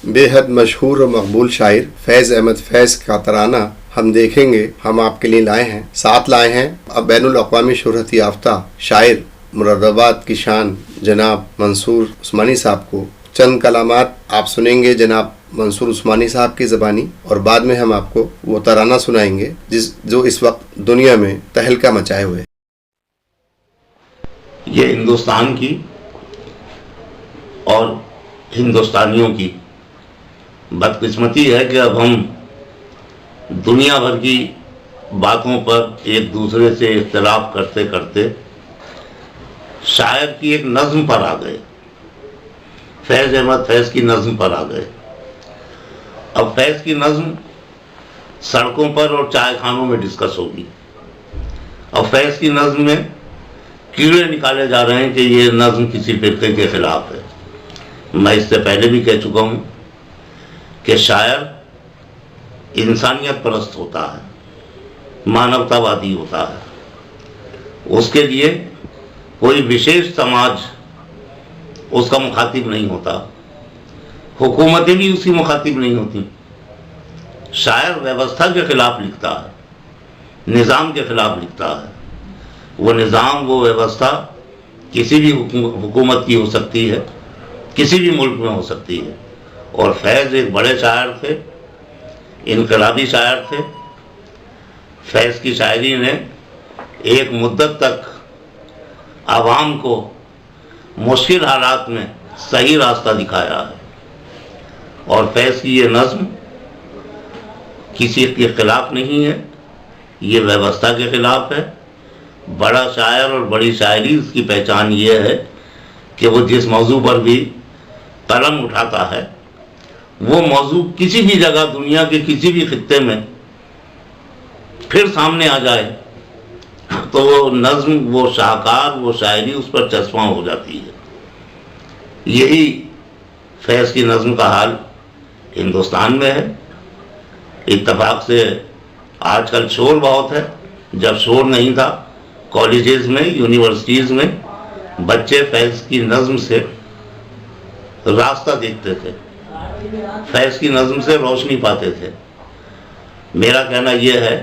बेहद मशहूर और मकबूल शायर फैज़ अहमद फैज़ का तराना हम देखेंगे, हम आपके लिए लाए हैं। साथ लाए हैं अब बैनुल अक़वामी शोहरत याफ्ता शायर मुरादाबाद की शान जनाब मंसूर उस्मानी साहब को। चंद कलामात आप सुनेंगे जनाब मंसूर उस्मानी साहब की ज़बानी, और बाद में हम आपको वो तराना सुनाएंगे जो इस वक्त दुनिया में तहलका मचाए हुए। ये हिंदुस्तान की और हिंदुस्तानियों की बदकिस्मती है कि अब हम दुनिया भर की बातों पर एक दूसरे से इख्तिलाफ करते करते शायर की एक नज़्म पर आ गए, फैज़ अहमद फैज़ की नज़्म पर आ गए। अब फैज़ की नज़्म सड़कों पर और चाय खानों में डिस्कस होगी। अब फैज़ की नज़्म में कीड़े निकाले जा रहे हैं कि ये नज़्म किसी फ़िरक़े के ख़िलाफ़ है। मैं इससे पहले भी कह चुका हूँ कि शायर इंसानियत परस्त होता है, मानवतावादी होता है। उसके लिए कोई विशेष समाज उसका मुखातिब नहीं होता, हुकूमतें भी उसकी मुखातिब नहीं होती। शायर व्यवस्था के ख़िलाफ़ लिखता है, निज़ाम के ख़िलाफ़ लिखता है। वो निज़ाम, वो व्यवस्था किसी भी हुकूमत की हो सकती है, किसी भी मुल्क में हो सकती है। और फैज़ एक बड़े शायर थे, इनकलाबी शायर थे। फैज़ की शायरी ने एक मुद्दत तक आवाम को मुश्किल हालात में सही रास्ता दिखाया है। और फैज़ की ये नज़्म किसी के ख़िलाफ़ नहीं है, ये व्यवस्था के ख़िलाफ़ है। बड़ा शायर और बड़ी शायरी उसकी पहचान ये है कि वो जिस मौजू पर भी कलम उठाता है वो मौजू किसी भी जगह दुनिया के किसी भी खित्ते में फिर सामने आ जाए तो वो नज़्म, वो शाहकार, वो शायरी उस पर चश्मा हो जाती है। यही फैज़ की नज़्म का हाल हिंदुस्तान में है। इत्तफाक से आजकल शोर बहुत है, जब शोर नहीं था कॉलेजेस में, यूनिवर्सिटीज़ में बच्चे फैज़ की नज़्म से रास्ता देखते थे, फैज़ की नज़्म से रोशनी पाते थे। मेरा कहना यह है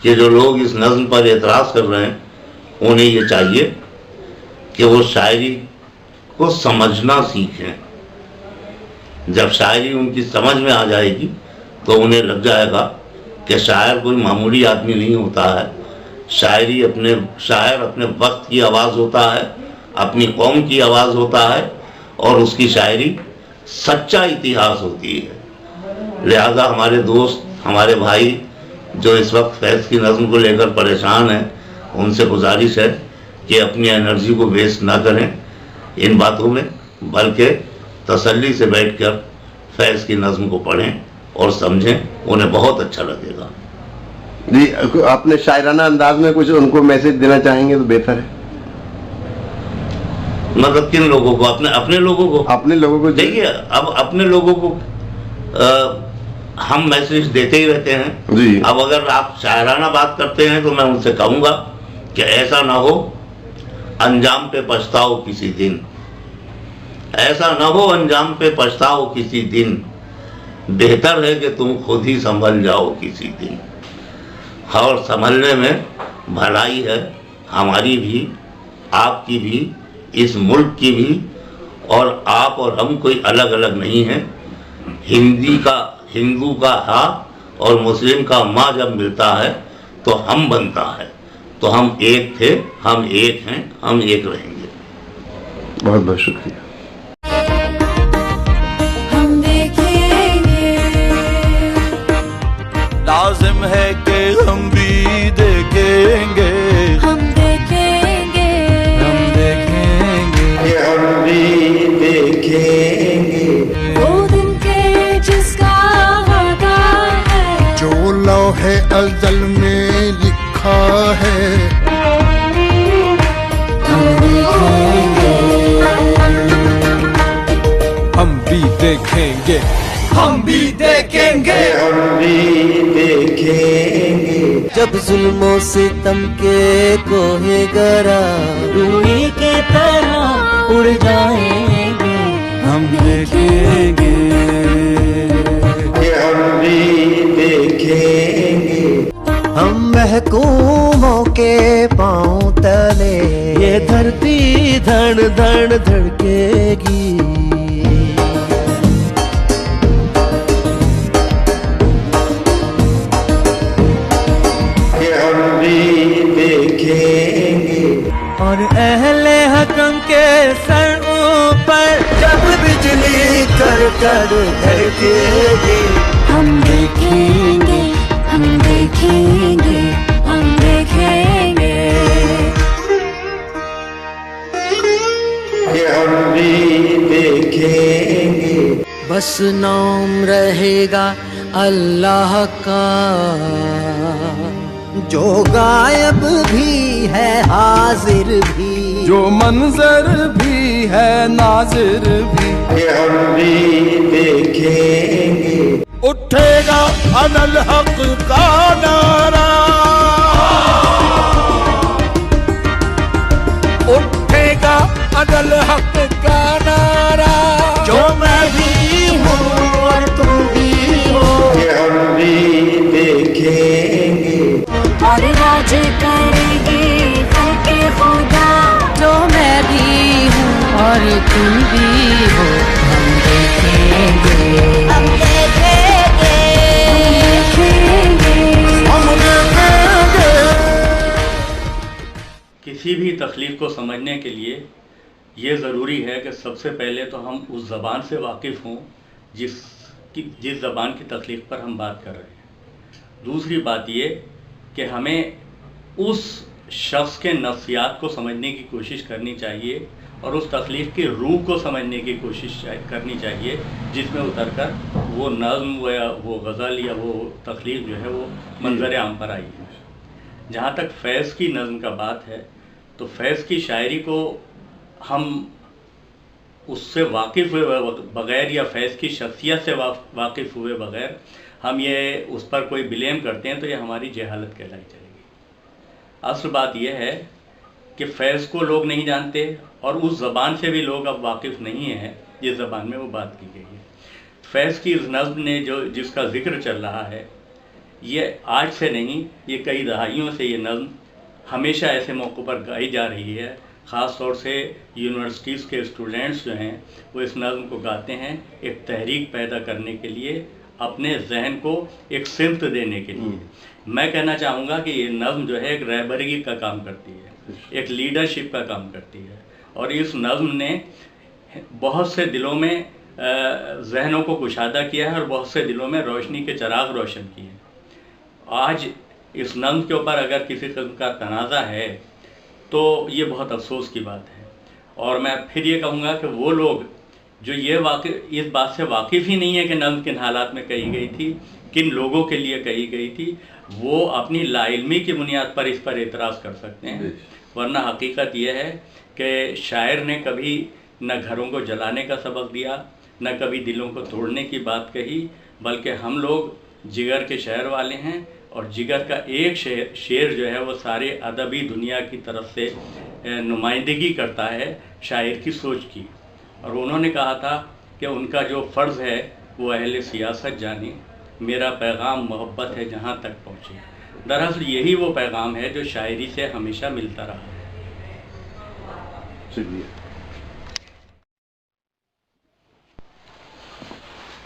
कि जो लोग इस नज़्म पर एतराज़ कर रहे हैं उन्हें ये चाहिए कि वो शायरी को समझना सीखें। जब शायरी उनकी समझ में आ जाएगी तो उन्हें लग जाएगा कि शायर कोई मामूली आदमी नहीं होता है। शायर अपने वक्त की आवाज़ होता है, अपनी कौम की आवाज़ होता है, और उसकी शायरी सच्चा इतिहास होती है। लिहाजा हमारे दोस्त, हमारे भाई जो इस वक्त फैज़ की नज़्म को लेकर परेशान हैं, उनसे गुजारिश है कि अपनी एनर्जी को वेस्ट ना करें इन बातों में, बल्कि तसल्ली से बैठकर फैज़ की नज़्म को पढ़ें और समझें, उन्हें बहुत अच्छा लगेगा। जी, आपने शायराना अंदाज में कुछ उनको मैसेज देना चाहेंगे तो बेहतर है। मतलब किन लोगों को? अपने लोगों को देखिए, अब अपने लोगों को हम मैसेज देते ही रहते हैं जी। अब अगर आप शायराना बात करते हैं तो मैं उनसे कहूँगा कि ऐसा ना हो अंजाम पे पछताओ किसी दिन, ऐसा ना हो अंजाम पे पछताओ किसी दिन, बेहतर है कि तुम खुद ही संभल जाओ किसी दिन। और संभलने में भलाई है, हमारी भी, आपकी भी, इस मुल्क की भी। और आप और हम कोई अलग अलग नहीं हैं। हिंदू का हा और मुस्लिम का माँ जब मिलता है तो हम बनता है। तो हम एक थे, हम एक हैं, हम एक रहेंगे। बहुत बहुत शुक्रिया। लाजिम है कि हम भी देखेंगे, हम देखेंगे, हम देखेंगे, हम भी देखेंगे वो दिन के जिसका वादा है, जो लौहे अज़ल में लिखा है। हम देखेंगे, हम भी देखेंगे, हम भी देखेंगे, हम भी देखेंगे जब जुल्मों सितम के कोहे गरा रूही के तरह उड़ जाएंगे, हम देखेंगे। भी देखेंगे। हम महकूमों के पांव तले ये धरती धड़ धड़ धड़केगी। हम भी देखेंगे। और अहले हकम के सर ऊपर जब बिजली कर धड़केगी। हम देखेंगे, हम देखेंगे, हम देखेंगे। हम भी देखेंगे। बस नाम रहेगा अल्लाह का, जो गायब भी है हाजिर भी, जो मंजर भी है नाजिर भी। हम भी देखेंगे। उठेगा अनल हक का नारा, उठेगा अनल हक का नारा। जो मैं भी हूँ और तुम भी हो। हम भी देखेंगे। और राज करेगी फलके खुदा। जो मैं भी हूँ और तुम भी हो। हम देखेंगे, हम देखेंगे, हम देखेंगे। किसी भी तख्लीक को समझने के लिए ये ज़रूरी है कि सबसे पहले तो हम उस ज़बान से वाकिफ़ हों जिस ज़बान की तख्लीक पर हम बात कर रहे हैं। दूसरी बात ये कि हमें उस शख्स के नफ्सियात को समझने की कोशिश करनी चाहिए और उस तख्लीक की रूह को समझने की कोशिश करनी चाहिए, जिसमें उतरकर वो नज़्म या वो गज़ल या वो तख्लीक जो है वो मंज़र आम पर आई है। जहाँ तक फैज़ की नज़्म का बात है तो फैज़ की शायरी को हम उससे वाकिफ़ हुए बग़ैर या फैज़ की शख्सियत से वाकिफ़ हुए बग़ैर हम ये उस पर कोई ब्लेम करते हैं तो ये हमारी जहालत कहलाई जाएगी। असल बात यह है कि फैज़ को लोग नहीं जानते और उस ज़बान से भी लोग अब वाकिफ़ नहीं हैं जिस ज़बान में वो बात की गई है। फैज़ की इस नज़्म ने जिसका ज़िक्र चल रहा है, ये आज से नहीं, ये कई दहाइयों से ये नज़्म हमेशा ऐसे मौक़ों पर गाई जा रही है। ख़ास तौर से यूनिवर्सिटीज़ के स्टूडेंट्स जो हैं वो इस नज़्म को गाते हैं एक तहरीक पैदा करने के लिए, अपने जहन को एक सिमत देने के लिए। मैं कहना चाहूँगा कि ये नज़्म जो है एक रहबरी का काम करती है, एक लीडरशिप का काम करती है और इस नज़्म ने बहुत से दिलों में जहनों को कुशादा किया है और बहुत से दिलों में रोशनी के चिराग रोशन किए हैं। आज इस नज़्म के ऊपर अगर किसी किस्म का तनाज़ा है तो ये बहुत अफसोस की बात है। और मैं फिर ये कहूँगा कि वो लोग जो इस बात से वाकिफ़ ही नहीं है कि नज़्म किन हालात में कही गई थी, किन लोगों के लिए कही गई थी, वो अपनी लाइल्मी की बुनियाद पर इस पर एतराज़ कर सकते हैं। वरना हकीकत यह है कि शायर ने कभी न घरों को जलाने का सबक दिया, न कभी दिलों को तोड़ने की बात कही, बल्कि हम लोग जिगर के शहर वाले हैं और जिगर का एक शेर जो है वो सारे अदबी दुनिया की तरफ से नुमाइंदगी करता है शायर की सोच की। और उन्होंने कहा था कि उनका जो फ़र्ज़ है वो अहले सियासत जाने, मेरा पैगाम मोहब्बत है जहाँ तक पहुँचे। दरअसल यही वो पैगाम है जो शायरी से हमेशा मिलता रहा है।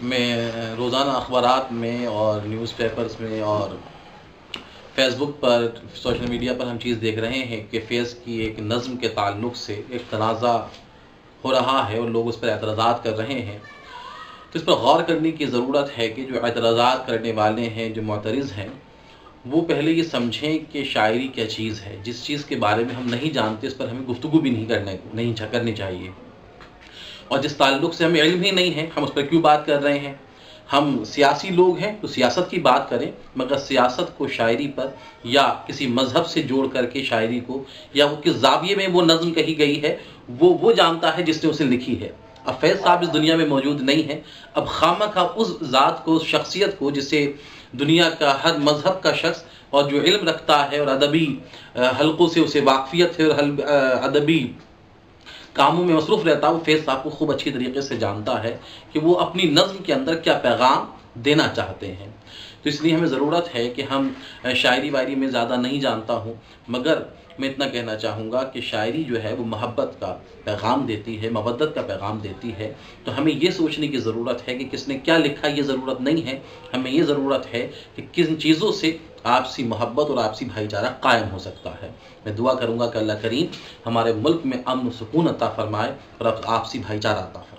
मैं रोज़ाना अखबारात में और न्यूज़पेपर्स में और फेसबुक पर, सोशल मीडिया पर हम चीज़ देख रहे हैं कि फैज़ की एक नज़्म के ताल्लुक़ से एक तनाज़ा हो रहा है और लोग उस पर एतराज़ात कर रहे हैं। तो इस पर गौर करने की ज़रूरत है कि जो एतराज़ात करने वाले हैं, जो मुअतरिज़ हैं, वो पहले ये समझें कि शायरी क्या चीज़ है। जिस चीज़ के बारे में हम नहीं जानते, इस पर हमें गुफ्तगू भी नहीं करनी चाहिए। और जिस ताल्लुक़ से हमें इल्म ही नहीं है, हम उस पर क्यों बात कर रहे हैं। हम सियासी लोग हैं तो सियासत की बात करें, मगर सियासत को शायरी पर या किसी मज़हब से जोड़ करके शायरी को, या वो किस ज़ाविये में वो नज़्म कही गई है, वो जानता है जिसने उसे लिखी है। अब फैज़ साहब इस दुनिया में मौजूद नहीं है। अब खामखा उस ज़ात को, उस शख्सियत को, जिसे दुनिया का हर मज़हब का शख्स और जो इल्म रखता है और अदबी हल्कों से उसे वाक़फ़ियत है और अदबी कामों में मसरूफ़ रहता है, वो फैज़ साहब को खूब अच्छी तरीके से जानता है कि वो अपनी नज़्म के अंदर क्या पैगाम देना चाहते हैं। तो इसलिए हमें ज़रूरत है कि हम शायरी वायरी में ज़्यादा नहीं जानता हूँ, मगर मैं इतना कहना चाहूँगा कि शायरी जो है वो मोहब्बत का पैगाम देती है, मवद्दत का पैगाम देती है। तो हमें ये सोचने की ज़रूरत है कि किसने क्या लिखा, ये ज़रूरत नहीं है। हमें ये ज़रूरत है कि किन चीज़ों से आपसी मोहब्बत और आपसी भाईचारा कायम हो सकता है। मैं दुआ करूँगा कि अल्लाह करीम हमारे मुल्क में अमन सुकून अता फ़रमाए और आपसी भाईचारा अता फ़रमाए।